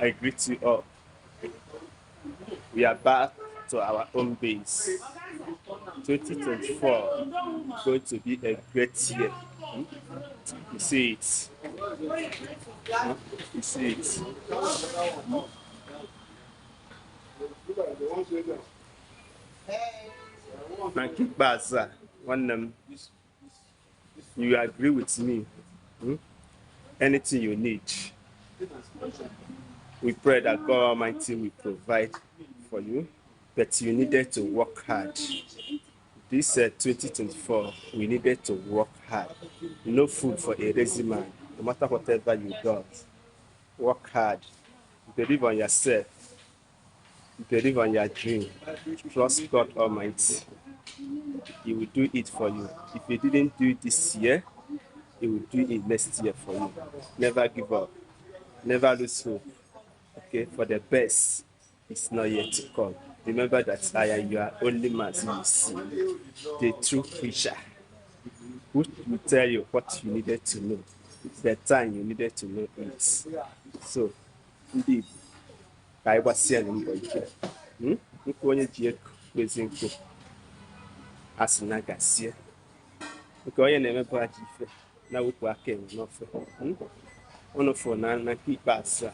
I greet you all. We are back to our own base. 2024 going to be a great year. You see it. You see it. Thank you, Baza. You agree with me. Anything you need, we pray that God Almighty will provide for you, but you needed to work hard. This 2024, we needed to work hard. No food for a lazy man, no matter whatever you do. Work hard. Believe on yourself. Believe on your dream. Trust God Almighty. He will do it for you. If He didn't do it this year, He will do it next year for you. Never give up. Never lose hope. Okay, for the best is not yet to come. Remember that I am your only Maazi-UC, the true preacher, who will tell you what you needed to know, the time you needed to know it. So, indeed, I was saying in the nkwu onye ji ekwezi nkwu asị na gasie nke onye na-emebe aja ife na-wepụ aka enwe n'ofe ụnụ fụ na nke ikpeazụ a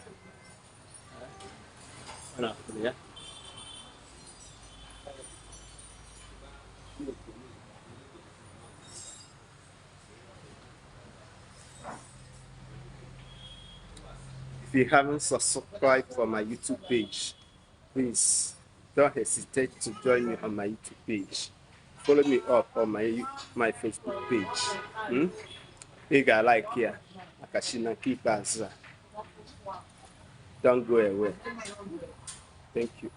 ọ na-afụrụ ya. If you haven't subscribed for my YouTube page, please don't hesitate to join me on my YouTube page. Follow me up on my Facebook page. You got like here, Akashina Kipaza. Don't go away. Thank you.